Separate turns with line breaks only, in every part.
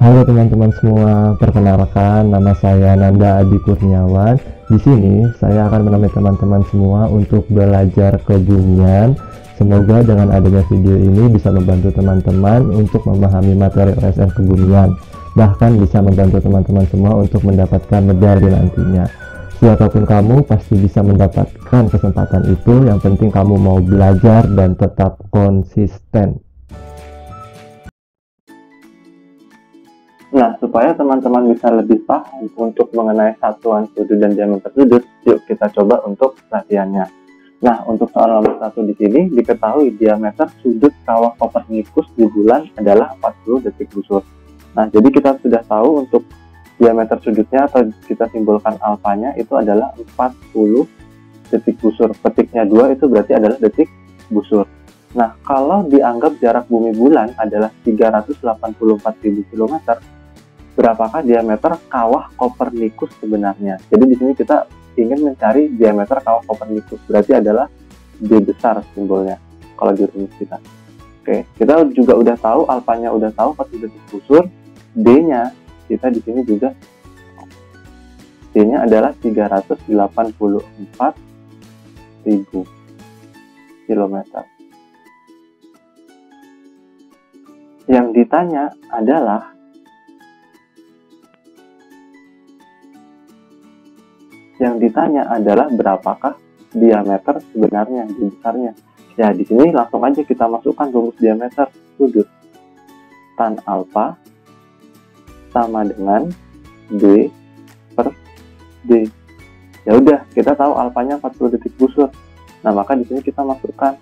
Halo teman-teman semua, perkenalkan nama saya Nanda Adi Kurniawan. Di sini saya akan menemani teman-teman semua untuk belajar kebumian. Semoga dengan adanya video ini bisa membantu teman-teman untuk memahami materi OSN kebumian. Bahkan bisa membantu teman-teman semua untuk mendapatkan medali nantinya. Siapapun kamu pasti bisa mendapatkan kesempatan itu. Yang penting kamu mau belajar dan tetap konsisten. Nah, supaya teman-teman bisa lebih paham untuk mengenai satuan sudut dan diameter sudut, yuk kita coba untuk latihannya. Nah, untuk soal nomor 1 di sini, diketahui diameter sudut kawah Kopernikus di bulan adalah 40 detik busur. Nah, jadi kita sudah tahu untuk diameter sudutnya atau kita simbolkan alfanya itu adalah 40 detik busur. Petiknya 2 itu berarti adalah detik busur. Nah, kalau dianggap jarak bumi bulan adalah 384.000 km, berapakah diameter kawah Kopernikus sebenarnya? Jadi di sini kita ingin mencari diameter kawah Kopernikus, berarti adalah D besar simbolnya kalau di rumus kita. Oke, kita juga udah tahu alfanya, udah tahu 40 detik busur, D-nya kita di sini juga D-nya adalah 384.000 km. Yang ditanya adalah berapakah diameter sebenarnya, di besarnya. Ya, di sini langsung aja kita masukkan rumus diameter sudut. Tan alfa sama dengan D per D. Ya udah, kita tahu alfanya 40 detik busur. Nah, maka di sini kita masukkan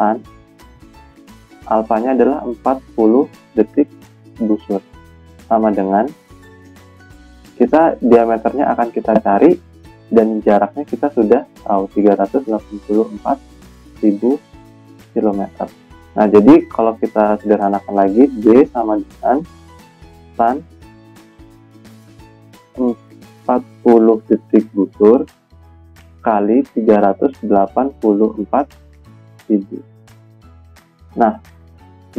tan alfanya adalah 40 detik busur sama dengan, kita diameternya akan kita cari dan jaraknya kita sudah tahu 384.000 km. Nah, jadi kalau kita sederhanakan lagi, D sama dengan tan 40 detik busur kali 384.000. Nah,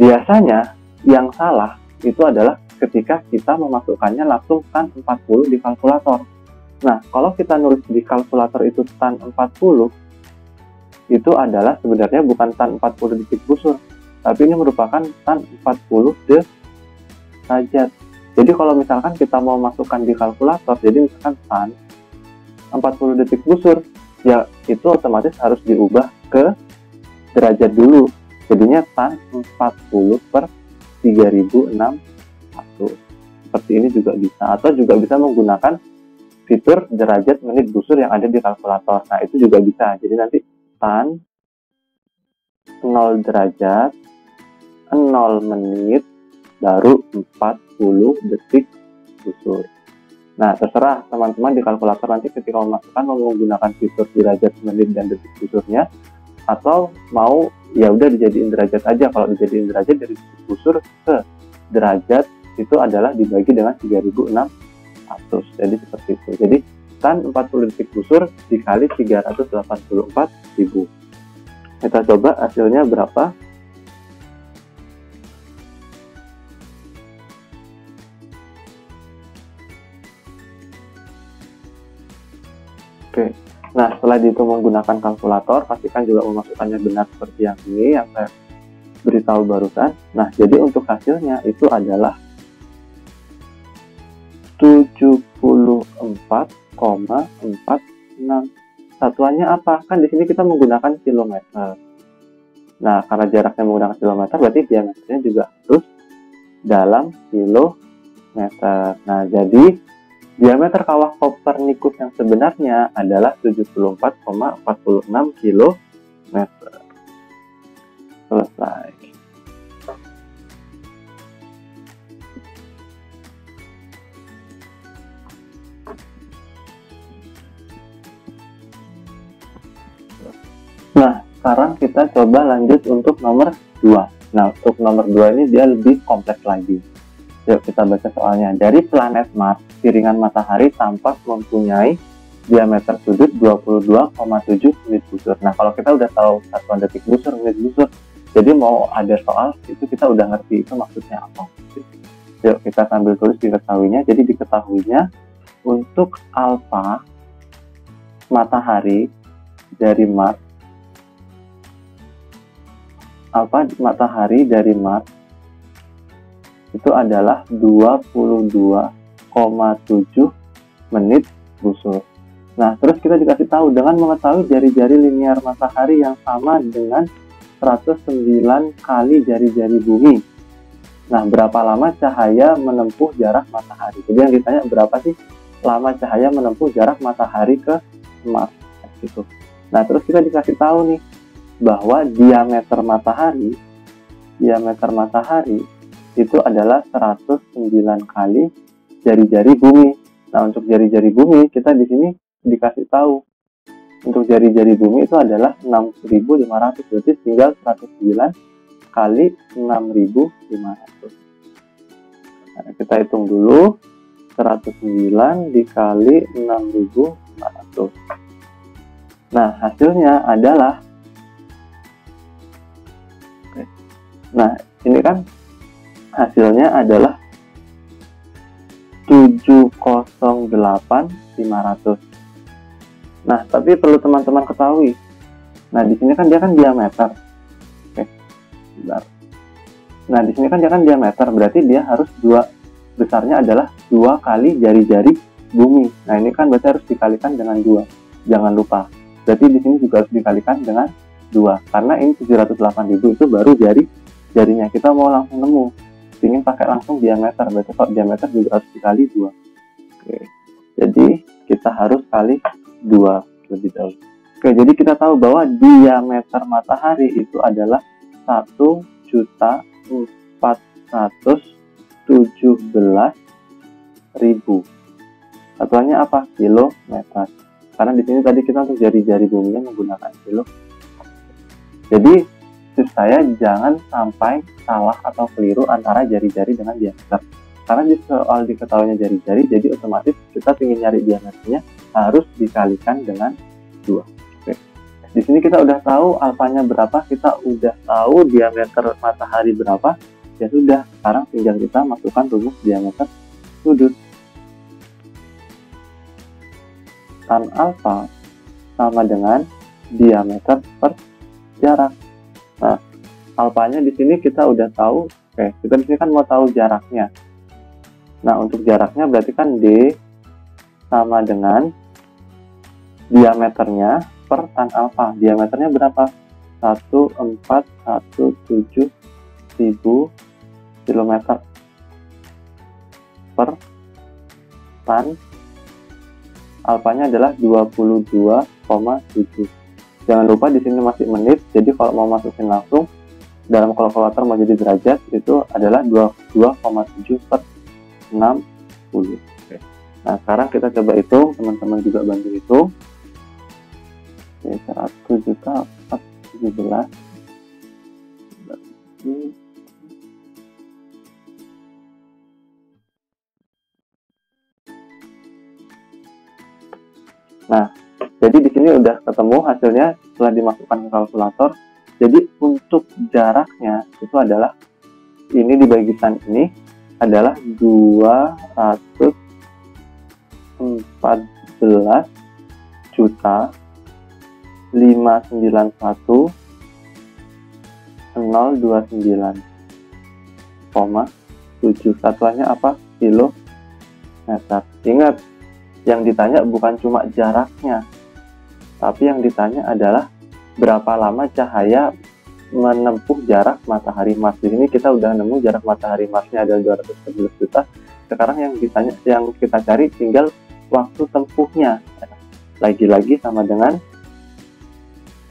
biasanya yang salah itu adalah ketika kita memasukkannya langsung tan 40 di kalkulator. Nah, kalau kita nulis di kalkulator itu tan 40, itu adalah sebenarnya bukan tan 40 detik busur, tapi ini merupakan tan 40 derajat. Jadi kalau misalkan kita mau masukkan di kalkulator, jadi misalkan tan 40 detik busur, ya itu otomatis harus diubah ke derajat dulu. Jadinya tan 40 per 3061. Seperti ini juga bisa, atau juga bisa menggunakan fitur derajat menit busur yang ada di kalkulator. Nah, itu juga bisa. Jadi nanti tan 0 derajat 0 menit baru 40 detik busur. Nah, terserah teman-teman di kalkulator nanti ketika memasukkan mau menggunakan fitur derajat menit dan detik busurnya, atau mau ya udah dijadiin derajat aja. Kalau dijadiin derajat dari detik busur ke derajat itu adalah dibagi dengan 3600. Jadi seperti itu. Jadi tan 40 detik busur dikali 384.000. Kita coba hasilnya berapa. Oke. Nah, setelah dihitung menggunakan kalkulator, pastikan juga memasukkannya benar seperti yang ini yang saya beritahu barusan. Nah, jadi untuk hasilnya itu adalah 74,46. Satuannya apa? Kan di sini kita menggunakan kilometer. Nah, karena jaraknya menggunakan kilometer, berarti diameternya juga harus dalam kilometer. Nah, jadi diameter kawah Kopernikus yang sebenarnya adalah 74,46 km. Selesai. Nah, sekarang kita coba lanjut untuk nomor 2. Nah, untuk nomor 2 ini dia lebih kompleks lagi. Yuk kita baca soalnya. Dari planet Mars, piringan matahari tampak mempunyai diameter sudut 22,7 menit busur. Nah, kalau kita udah tahu satuan detik busur, menit busur, jadi mau ada soal itu kita udah ngerti itu maksudnya apa. Yuk kita sambil tulis diketahuinya. Jadi diketahuinya untuk alfa matahari dari Mars, alfa matahari dari Mars itu adalah 22,7 menit busur. Nah, terus kita dikasih tahu dengan mengetahui jari-jari linear matahari yang sama dengan 109 kali jari-jari bumi. Nah, berapa lama cahaya menempuh jarak matahari? Jadi yang ditanya berapa sih lama cahaya menempuh jarak matahari ke Mars gitu. Nah, terus kita dikasih tahu nih bahwa diameter matahari itu adalah 109 kali jari-jari bumi. Nah, untuk jari-jari bumi kita di sini dikasih tahu untuk jari-jari bumi itu adalah 6.500, berarti tinggal 109 kali 6.500. Nah, kita hitung dulu 109 dikali 6.500. Nah, hasilnya adalah ini kan hasilnya adalah 708.500. Nah, tapi perlu teman-teman ketahui. Nah, di sini kan dia kan diameter. Oke. Bentar. Nah, di sini kan dia kan diameter, berarti dia harus besarnya adalah 2 kali jari-jari bumi. Nah, ini kan berarti harus dikalikan dengan 2. Jangan lupa. Berarti di sini juga harus dikalikan dengan 2. Karena ini 708.000 itu baru jarinya. Kita mau langsung nemu. Ingin pakai langsung diameter, berarti kalau diameter juga harus dikali 2. Oke. Jadi kita harus kali 2 lebih dahulu. Oke, jadi kita tahu bahwa diameter matahari itu adalah 1.417.000. Satuannya apa? Kilometer. Karena di sini tadi kita untuk jari-jari buminya menggunakan kilo. Jadi saya jangan sampai salah atau keliru antara jari-jari dengan diameter. Karena di soal diketahuinya jari-jari, jadi otomatis kita ingin nyari diameternya harus dikalikan dengan 2. Oke. Di sini kita udah tahu alfanya berapa, kita udah tahu diameter matahari berapa. Ya sudah, sekarang tinggal kita masukkan rumus diameter sudut. Tan alfa sama dengan diameter per jarak. Nah, alfanya di sini kita udah tahu. Oke, kita di sini kan mau tahu jaraknya. Nah, untuk jaraknya berarti kan D sama dengan diameternya per tan alfa. Diameternya berapa? 1.417.000 km per tan. Alfanya adalah 22,7. Jangan lupa di sini masih menit. Jadi kalau mau masukin langsung dalam kalkulator mau jadi derajat itu adalah 22,7 per 60. Oke. Nah, sekarang kita coba hitung, teman-teman juga bantu hitung. Oke, 100.417. Nah, jadi di sini udah ketemu hasilnya setelah dimasukkan ke kalkulator. Jadi untuk jaraknya itu adalah ini dibagikan ini adalah 214.591.029,7. Satuannya apa? Kilometer. Ingat, yang ditanya bukan cuma jaraknya, tapi yang ditanya adalah berapa lama cahaya menempuh jarak matahari Mars. Di sini kita udah nemu jarak matahari Marsnya adalah 214 juta. Sekarang yang ditanya, yang kita cari tinggal waktu tempuhnya. Lagi-lagi sama dengan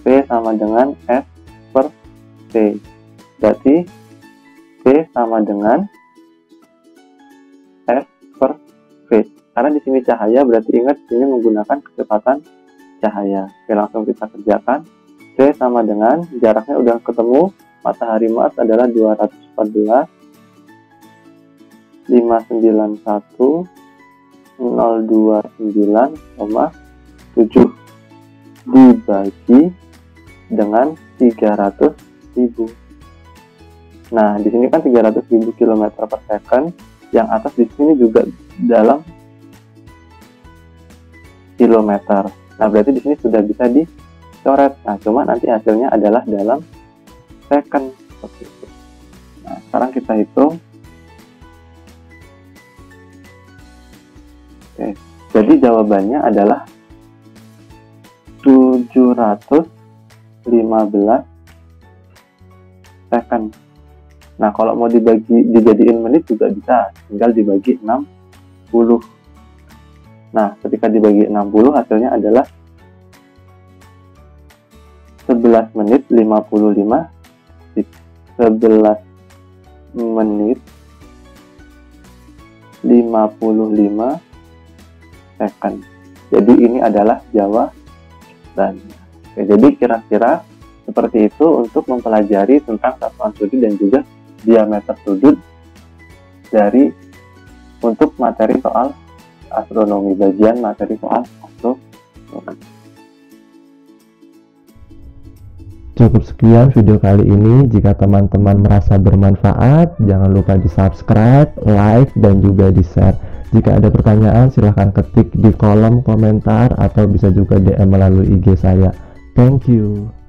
P sama dengan S per T. Berarti P sama dengan S per V. Karena di sini cahaya, berarti ingat ini menggunakan kecepatan cahaya. Oke, langsung kita kerjakan. C sama dengan jaraknya udah ketemu, matahari Mars adalah 214.591.029,7 dibagi dengan 300.000. Nah, di sini kan 300.000 km per second, yang atas di sini juga dalam kilometer. Nah, berarti di sini sudah bisa dicoret. Nah, cuma nanti hasilnya adalah dalam second seperti itu. Nah, sekarang kita hitung. Oke, jadi jawabannya adalah 715 second. Nah, kalau mau dijadiin menit juga bisa, tinggal dibagi 60. Nah, ketika dibagi 60 hasilnya adalah 11 menit 55 11 menit 55 second. Jadi ini adalah jawabannya. Oke, jadi kira-kira seperti itu untuk mempelajari tentang satuan sudut dan juga diameter sudut untuk materi soal astronomi, bagian materi soal astronomi.
Cukup sekian video kali ini. Jika teman-teman merasa bermanfaat, jangan lupa di subscribe, like, dan juga di share. Jika ada pertanyaan silahkan ketik di kolom komentar atau bisa juga DM melalui IG saya. Thank you.